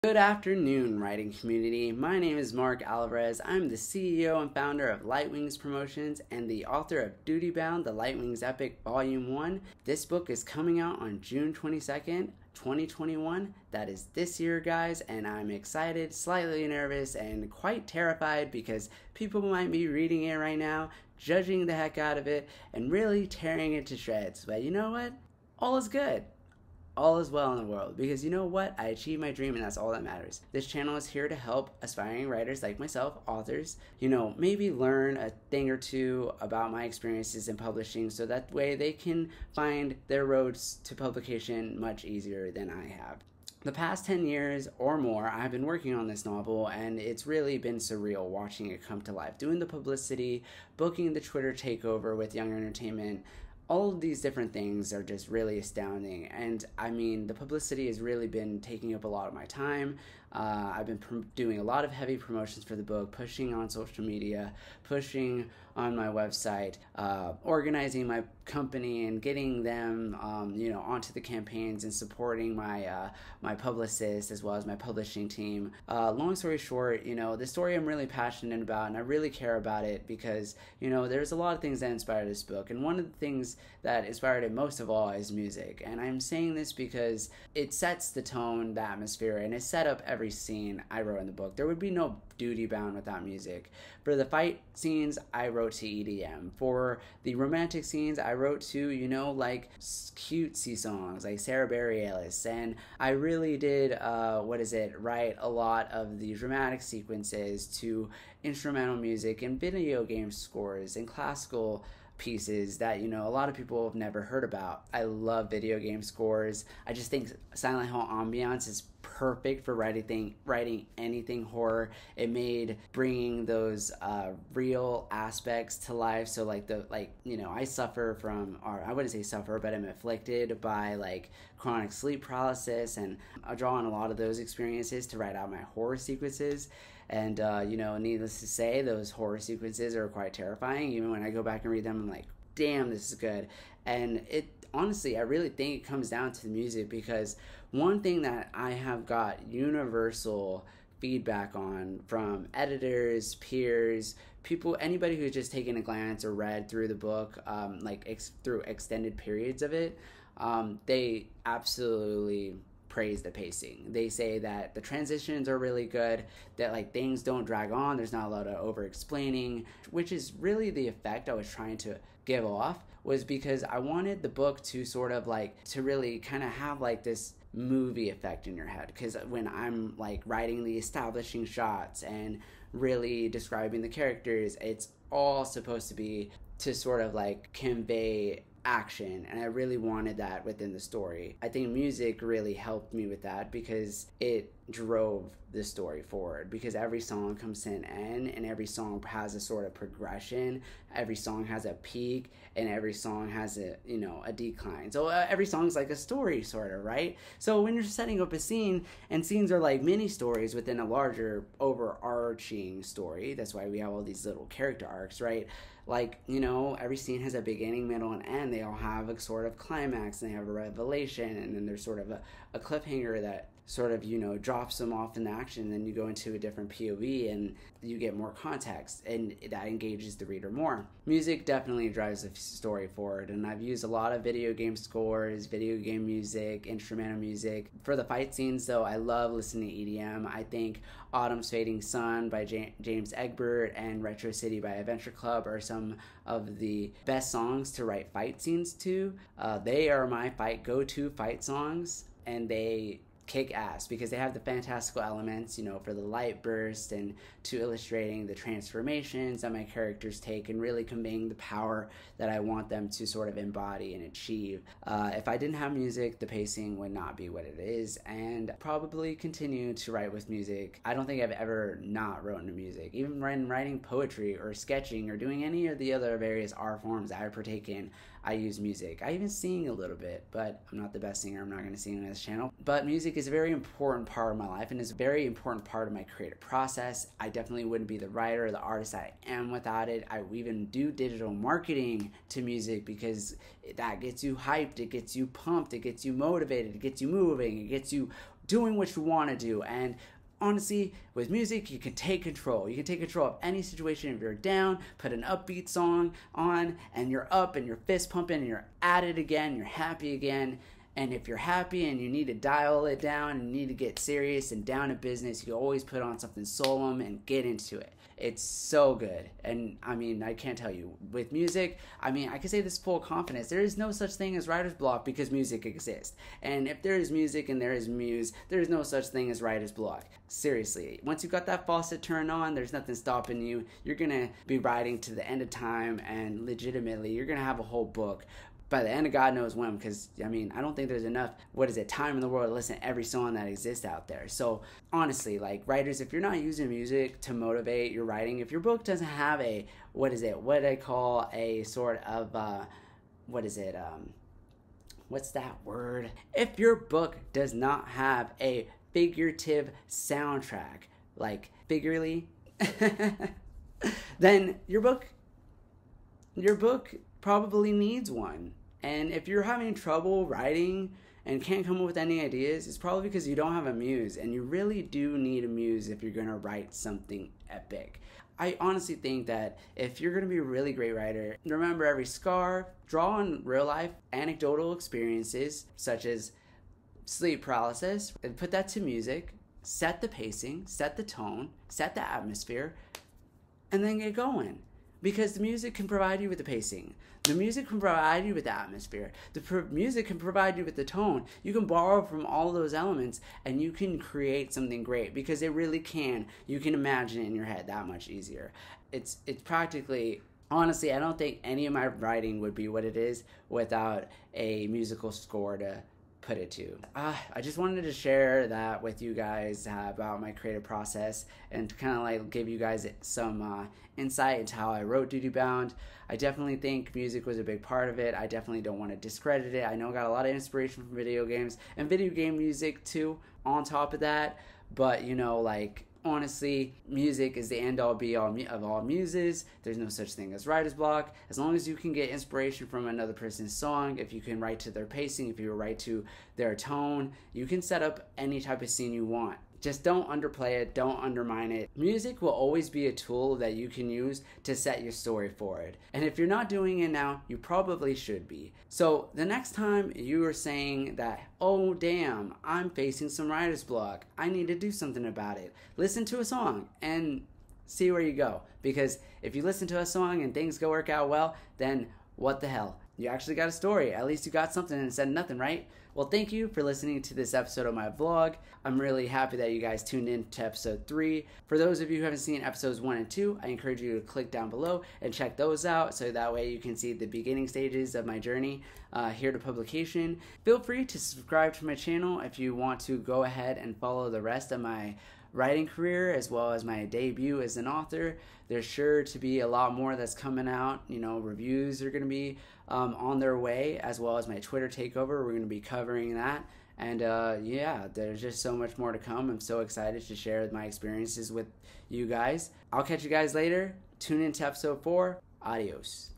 Good afternoon, writing community. My name is Mark Alvarez. I'm the CEO and founder of Lightwings Promotions and the author of Duty Bound, the Lightwings Epic Volume 1. This book is coming out on June 22nd, 2021. That is this year, guys, and I'm excited, slightly nervous, and quite terrified because people might be reading it right now, judging the heck out of it, and really tearing it to shreds. But you know what? All is good. All is well in the world, because you know what? I achieved my dream and that's all that matters. This channel is here to help aspiring writers like myself, authors, maybe learn a thing or two about my experiences in publishing so that way they can find their roads to publication much easier than I have. The past 10 years or more, I've been working on this novel, and it's really been surreal watching it come to life. Doing the publicity, booking the Twitter takeover with Young Entertainment, all of these different things are just really astounding. And I mean, the publicity has really been taking up a lot of my time. I've been doing a lot of heavy promotions for the book, pushing on social media, pushing on my website, organizing my company and getting them, onto the campaigns and supporting my publicist as well as my publishing team. Long story short, the story I'm really passionate about, and I really care about it because, there's a lot of things that inspired this book. And one of the things that inspired it most of all is music. And I'm saying this because it sets the tone, the atmosphere, and it set up every scene I wrote in the book. There would be no Duty Bound without music. For the fight scenes, I wrote to EDM. For the romantic scenes, I wrote to, like cutesy songs like Sarah Bareilles. And I really did, write a lot of the dramatic sequences to instrumental music and video game scores and classical pieces that a lot of people have never heard about. I love video game scores. I just think Silent Hill ambiance is perfect for writing anything horror. It made bringing those real aspects to life. So I suffer from, or I wouldn't say suffer, but I'm afflicted by chronic sleep paralysis, and I draw on a lot of those experiences to write out my horror sequences. And, needless to say, those horror sequences are quite terrifying. Even when I go back and read them, I'm like, damn, this is good. And honestly, I really think it comes down to the music, because one thing that I have got universal feedback on from editors, peers, people, anybody who's just taken a glance or read through the book, through extended periods of it, they absolutely praise the pacing. They say that the transitions are really good, that things don't drag on, there's not a lot of over explaining, which is really the effect I was trying to give off, was because I wanted the book to sort of to really kind of have this movie effect in your head. Because when I'm writing the establishing shots and really describing the characters, it's all supposed to be to sort of convey action, and I really wanted that within the story. I think music really helped me with that because it drove the story forward, because every song comes to an end and every song has a sort of progression. Every song has a peak and every song has a decline. So every song's like a story, sort of, right? So when you're setting up a scene, and scenes are like mini stories within a larger overarching story, that's why we have all these little character arcs, right? Every scene has a beginning, middle, and end. They all have a sort of climax, and they have a revelation, and then there's sort of a cliffhanger that sort of, drops them off in the action. And then you go into a different POV and you get more context, and that engages the reader more. Music definitely drives the story forward, and I've used a lot of video game scores, video game music, instrumental music. For the fight scenes, though, I love listening to EDM. I think Autumn's Fading Sun by James Egbert and Retro City by Adventure Club are some of the best songs to write fight scenes to. They are my go-to fight songs, and they kick ass because they have the fantastical elements, for the light burst and to illustrating the transformations that my characters take and really conveying the power that I want them to sort of embody and achieve. If I didn't have music, the pacing would not be what it is, and probably continue to write with music. I don't think I've ever not written to music. Even when writing poetry or sketching or doing any of the other various art forms I partake in, I use music. I even sing a little bit, but I'm not the best singer. I'm not going to sing on this channel. But music is a very important part of my life, and is a very important part of my creative process. I definitely wouldn't be the writer or the artist that I am without it. I even do digital marketing to music because that gets you hyped, it gets you pumped, it gets you motivated, it gets you moving, it gets you doing what you want to do. And honestly, with music, you can take control. You can take control of any situation. If you're down, put an upbeat song on, and you're up, and you're fist pumping, and you're at it again, you're happy again. And if you're happy and you need to dial it down and you need to get serious and down to business, you always put on something solemn and get into it. It's so good. And I mean, I can't tell you. With music, I mean, I can say this full confidence. There is no such thing as writer's block because music exists. And if there is music and there is muse, there is no such thing as writer's block. Seriously. Once you've got that faucet turned on, there's nothing stopping you. You're going to be writing to the end of time, and legitimately, you're going to have a whole book by the end of God knows when, because, I mean, I don't think there's enough, time in the world to listen to every song that exists out there. So, honestly, like, writers, if you're not using music to motivate your writing, if your book doesn't have what I call a sort of, what's that word? If your book does not have a figurative soundtrack, like, figuratively, then your book probably needs one. And if you're having trouble writing and can't come up with any ideas, it's probably because you don't have a muse, and you really do need a muse if you're going to write something epic. I honestly think that if you're going to be a really great writer, remember every scar, draw on real life anecdotal experiences such as sleep paralysis, and put that to music, set the pacing, set the tone, set the atmosphere, and then get going. Because the music can provide you with the pacing. The music can provide you with the atmosphere. The music can provide you with the tone. You can borrow from all those elements and you can create something great, because it really can. You can imagine it in your head that much easier. It's practically, honestly, I don't think any of my writing would be what it is without a musical score to put it to. I just wanted to share that with you guys about my creative process, and to kind of like give you guys some insight into how I wrote Duty Bound. I definitely think music was a big part of it. I definitely don't want to discredit it. I know I got a lot of inspiration from video games and video game music too on top of that, but you know, like, honestly, music is the end all be all of all muses. There's no such thing as writer's block. As long as you can get inspiration from another person's song, if you can write to their pacing, if you write to their tone, you can set up any type of scene you want. Just don't underplay it, don't undermine it. Music will always be a tool that you can use to set your story forward. And if you're not doing it now, you probably should be. So the next time you are saying that, oh damn, I'm facing some writer's block, I need to do something about it, listen to a song and see where you go. Because if you listen to a song and things go work out well, then what the hell? You actually got a story. At least you got something and said nothing, right? Well, thank you for listening to this episode of my vlog. I'm really happy that you guys tuned in to episode 3. For those of you who haven't seen episodes 1 and 2, I encourage you to click down below and check those out, so that way you can see the beginning stages of my journey here to publication. Feel free to subscribe to my channel if you want to go ahead and follow the rest of my writing career, as well as my debut as an author. There's sure to be a lot more that's coming out. You know, reviews are going to be on their way, as well as my Twitter takeover. We're going to be covering that. And yeah, there's just so much more to come. I'm so excited to share my experiences with you guys. I'll catch you guys later. Tune in to episode 4. Adios.